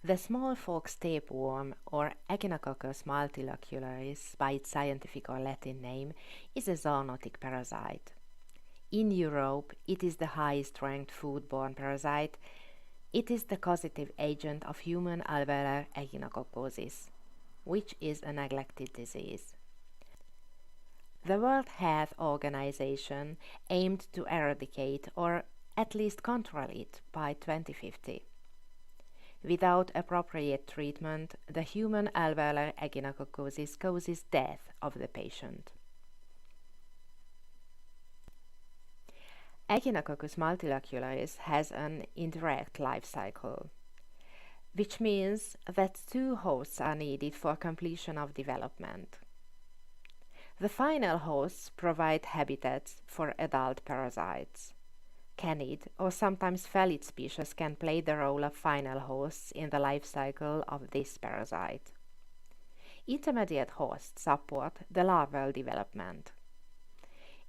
The smallpox tapeworm, or Echinococcus multilocularis by its scientific or Latin name, is a zoonotic parasite. In Europe, it is the highest ranked foodborne parasite. It is the causative agent of human alveolar echinococcosis, which is a neglected disease. The World Health Organization aimed to eradicate or at least control it by 2050. Without appropriate treatment, the human alveolar echinococcosis causes death of the patient. Echinococcus multilocularis has an indirect life cycle, which means that two hosts are needed for completion of development. The final hosts provide habitats for adult parasites. Canid or sometimes phelid species can play the role of final hosts in the life cycle of this parasite. Intermediate hosts support the larval development.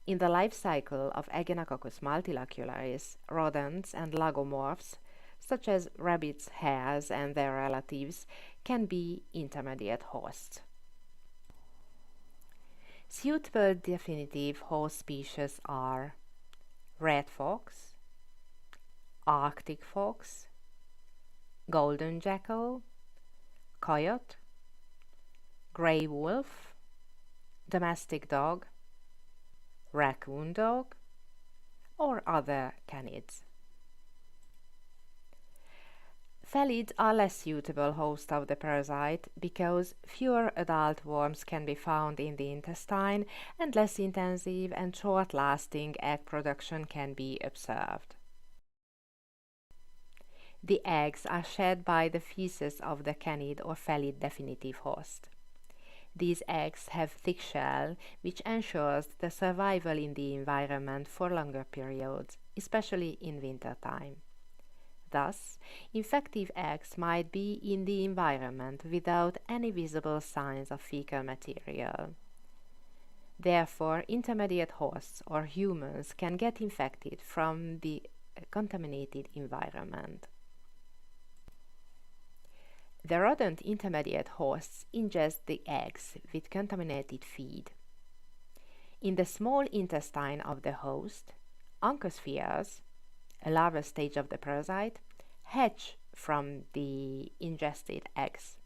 In the life cycle of Echinococcus multilocularis, rodents and lagomorphs, such as rabbits, hares and their relatives, can be intermediate hosts. Suitable definitive host species are red fox, Arctic fox, golden jackal, coyote, grey wolf, domestic dog, raccoon dog, or other canids. Phelids are less suitable hosts of the parasite because fewer adult worms can be found in the intestine and less intensive and short-lasting egg production can be observed. The eggs are shed by the feces of the canid or phelid definitive host. These eggs have thick shell, which ensures the survival in the environment for longer periods, especially in wintertime. Thus, infective eggs might be in the environment without any visible signs of fecal material. Therefore, intermediate hosts or humans can get infected from the contaminated environment. The rodent intermediate hosts ingest the eggs with contaminated feed. In the small intestine of the host, oncospheres, a larval stage of the parasite, hatch from the ingested eggs.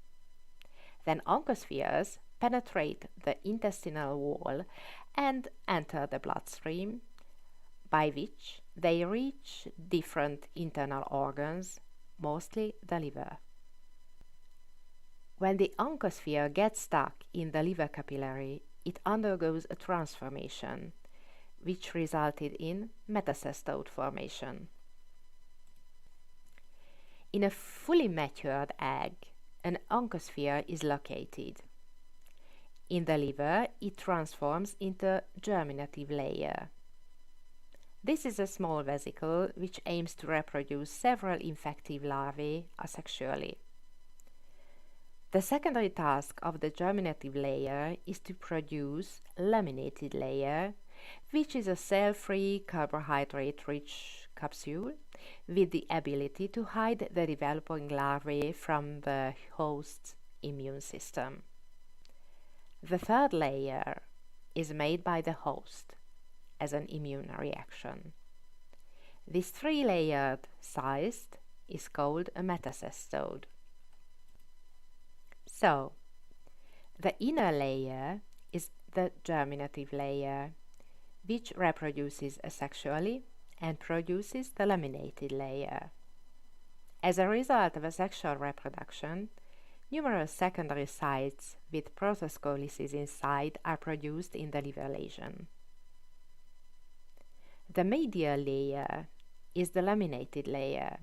Then oncospheres penetrate the intestinal wall and enter the bloodstream, by which they reach different internal organs, mostly the liver. When the oncosphere gets stuck in the liver capillary, it undergoes a transformation, which resulted in metacestode formation. In a fully matured egg, an oncosphere is located. In the liver, it transforms into germinative layer. This is a small vesicle which aims to reproduce several infective larvae asexually. The secondary task of the germinative layer is to produce laminated layer, which is a cell-free, carbohydrate-rich capsule with the ability to hide the developing larvae from the host's immune system. The third layer is made by the host as an immune reaction. This three-layered cyst is called a metacestode. So, the inner layer is the germinative layer, which reproduces asexually and produces the laminated layer. As a result of asexual reproduction, numerous secondary sites with protoscolysis inside are produced in the liver lesion. The medial layer is the laminated layer,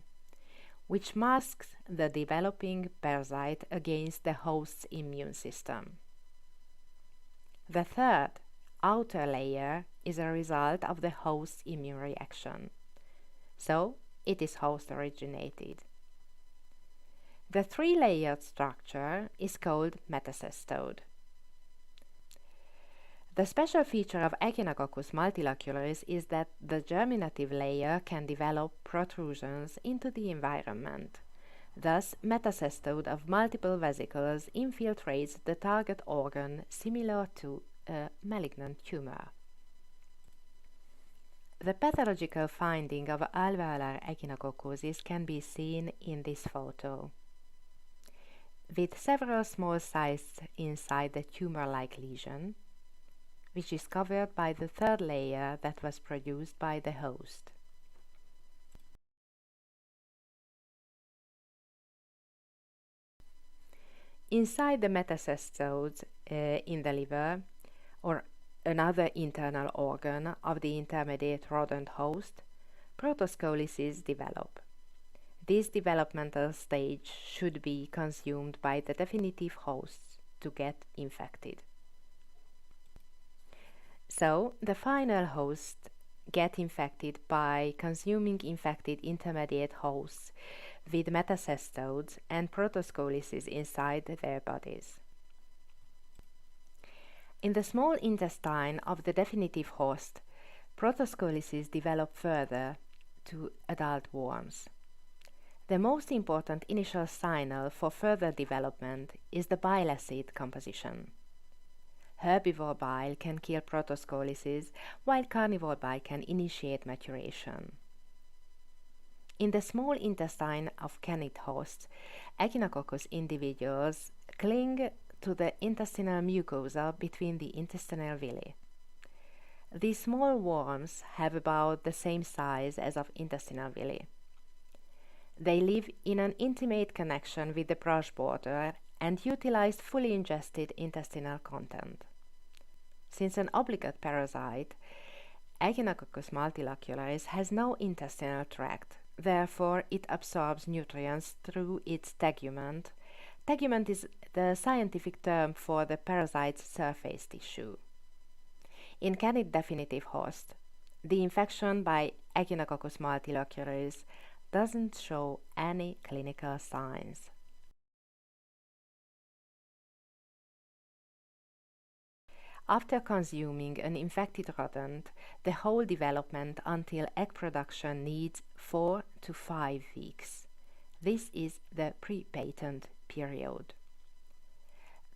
which masks the developing parasite against the host's immune system. The third, outer layer is a result of the host's immune reaction, so it is host-originated. The three-layered structure is called metacestode. The special feature of Echinococcus multilocularis is that the germinative layer can develop protrusions into the environment. Thus, metacestode of multiple vesicles infiltrates the target organ similar to a malignant tumor. The pathological finding of alveolar echinococcosis can be seen in this photo, with several small cysts inside the tumor-like lesion, which is covered by the third layer that was produced by the host. Inside the metacestodes in the liver, or another internal organ of the intermediate rodent host, protoscolysis develop. This developmental stage should be consumed by the definitive hosts to get infected. So, the final hosts get infected by consuming infected intermediate hosts with metacestodes and protoscolysis inside their bodies. In the small intestine of the definitive host, protoscolysis develop further to adult worms. The most important initial signal for further development is the bile acid composition. Herbivore bile can kill protoscolysis, while carnivore bile can initiate maturation. In the small intestine of canid hosts, Echinococcus individuals cling to the intestinal mucosa between the intestinal villi. These small worms have about the same size as of intestinal villi. They live in an intimate connection with the brush border and utilize fully ingested intestinal content. Since an obligate parasite, Echinococcus multilocularis has no intestinal tract. Therefore, it absorbs nutrients through its tegument. Tegument is the scientific term for the parasite's surface tissue. In canid definitive host, the infection by Echinococcus multilocularis doesn't show any clinical signs. After consuming an infected rodent, the whole development until egg production needs 4 to 5 weeks. This is the pre-patent period.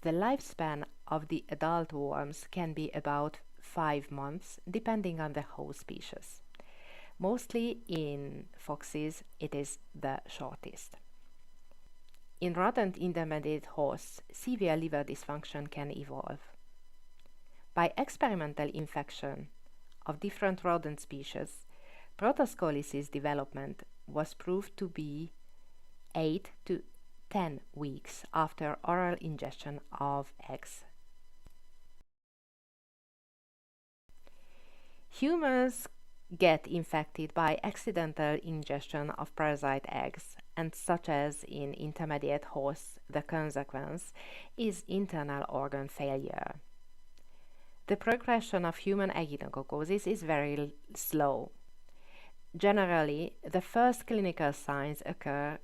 The lifespan of the adult worms can be about 5 months, depending on the host species. Mostly in foxes, it is the shortest. In rodent intermediate hosts, severe liver dysfunction can evolve. By experimental infection of different rodent species, protoscolysis development was proved to be 8 to 10 weeks after oral ingestion of eggs. Humans get infected by accidental ingestion of parasite eggs, and such as in intermediate hosts, the consequence is internal organ failure. The progression of human echinococcosis is very slow. Generally, the first clinical signs occur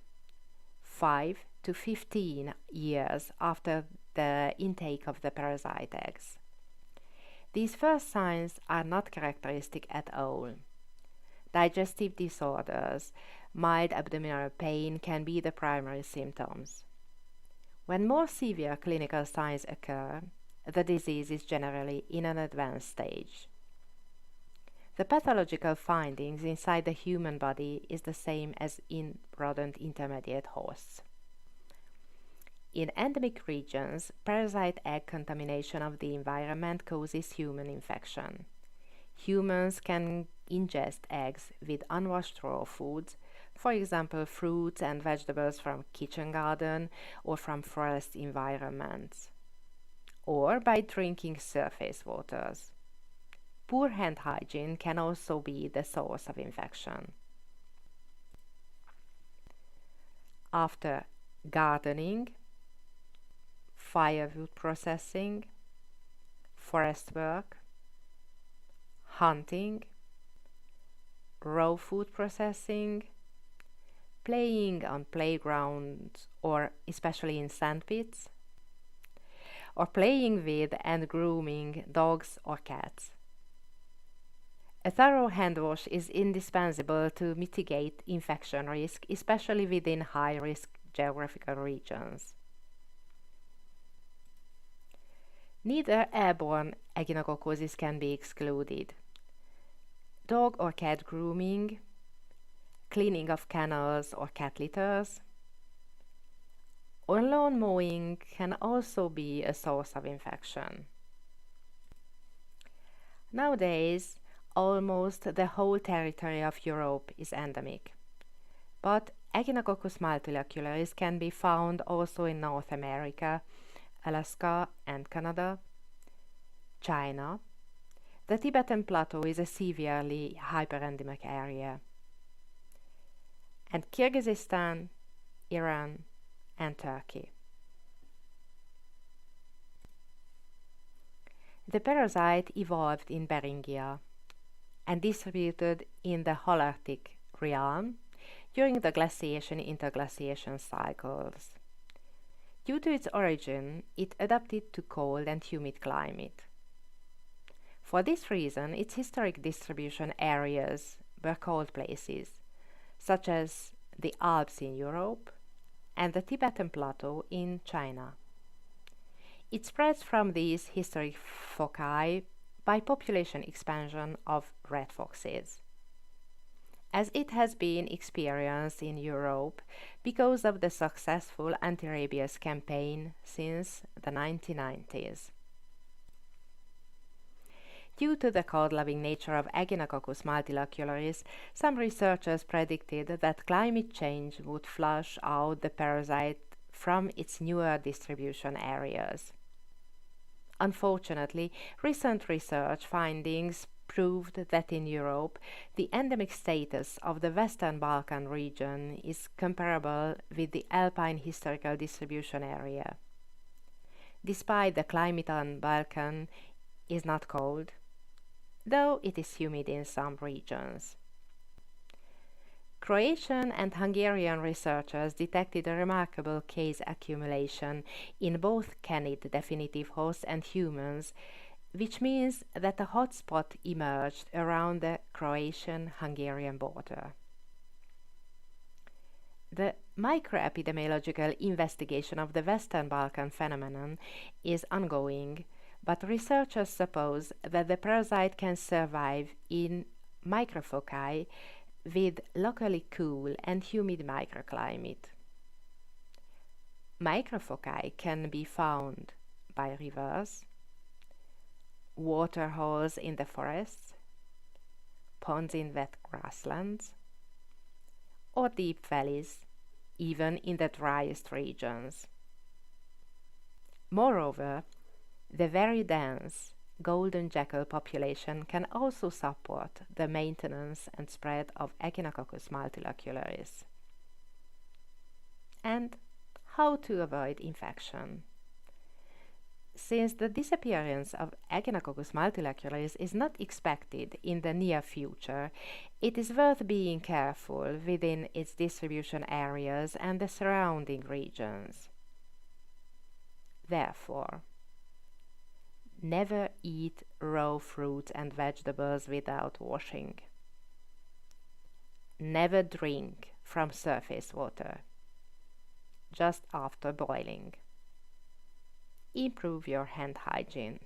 5 to 15 years after the intake of the parasite eggs. These first signs are not characteristic at all. Digestive disorders, mild abdominal pain can be the primary symptoms. When more severe clinical signs occur, the disease is generally in an advanced stage. The pathological findings inside the human body is the same as in rodent intermediate hosts. In endemic regions, parasite egg contamination of the environment causes human infection. Humans can ingest eggs with unwashed raw foods, for example fruits and vegetables from kitchen garden or from forest environments, or by drinking surface waters. Poor hand hygiene can also be the source of infection. After gardening, firewood processing, forest work, hunting, raw food processing, playing on playgrounds or especially in sandpits, or playing with and grooming dogs or cats. A thorough hand wash is indispensable to mitigate infection risk, especially within high-risk geographical regions. Neither airborne echinococcosis can be excluded. Dog or cat grooming, cleaning of kennels or cat litters, or lawn mowing can also be a source of infection. Nowadays, almost the whole territory of Europe is endemic, but Echinococcus multilocularis can be found also in North America, Alaska and Canada, China. The Tibetan Plateau is a severely hyperendemic area, and Kyrgyzstan, Iran, and Turkey. The parasite evolved in Beringia and distributed in the Holarctic realm during the glaciation-interglaciation cycles. Due to its origin, it adapted to cold and humid climate. For this reason, its historic distribution areas were cold places, such as the Alps in Europe and the Tibetan Plateau in China. It spreads from these historic foci by population expansion of red foxes, as it has been experienced in Europe because of the successful anti-rabies campaign since the 1990s. Due to the cold-loving nature of Echinococcus multilocularis, some researchers predicted that climate change would flush out the parasite from its newer distribution areas. Unfortunately, recent research findings proved that in Europe, the endemic status of the Western Balkan region is comparable with the Alpine historical distribution area. Despite the climate on Balkan is not cold, though it is humid in some regions. Croatian and Hungarian researchers detected a remarkable case accumulation in both canid definitive hosts and humans, which means that a hotspot emerged around the Croatian-Hungarian border. The microepidemiological investigation of the Western Balkan phenomenon is ongoing, but researchers suppose that the parasite can survive in microfoci with locally cool and humid microclimate. Microfoci can be found by rivers, waterholes in the forests, ponds in wet grasslands, or deep valleys, even in the driest regions. Moreover, the very dense golden jackal population can also support the maintenance and spread of Echinococcus multilocularis. And how to avoid infection? Since the disappearance of Echinococcus multilocularis is not expected in the near future, it is worth being careful within its distribution areas and the surrounding regions. Therefore, never eat raw fruits and vegetables without washing. Never drink from surface water, just after boiling. Improve your hand hygiene.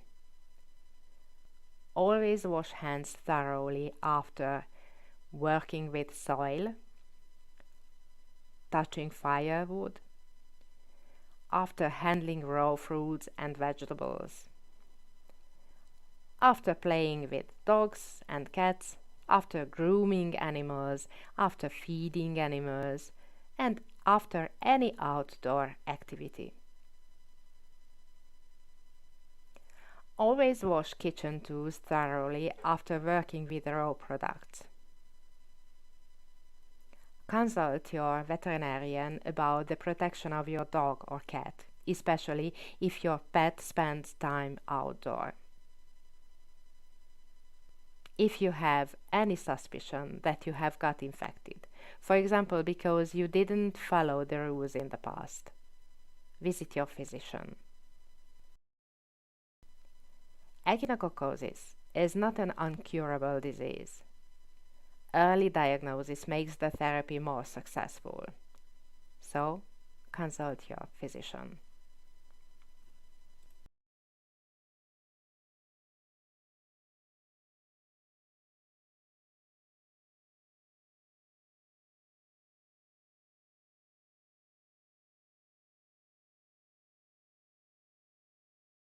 Always wash hands thoroughly after working with soil, touching firewood, after handling raw fruits and vegetables, after playing with dogs and cats, after grooming animals, after feeding animals, and after any outdoor activity. Always wash kitchen tools thoroughly after working with raw products. Consult your veterinarian about the protection of your dog or cat, especially if your pet spends time outdoor. If you have any suspicion that you have got infected, for example because you didn't follow the rules in the past, visit your physician. Echinococcosis is not an incurable disease. Early diagnosis makes the therapy more successful. So, consult your physician.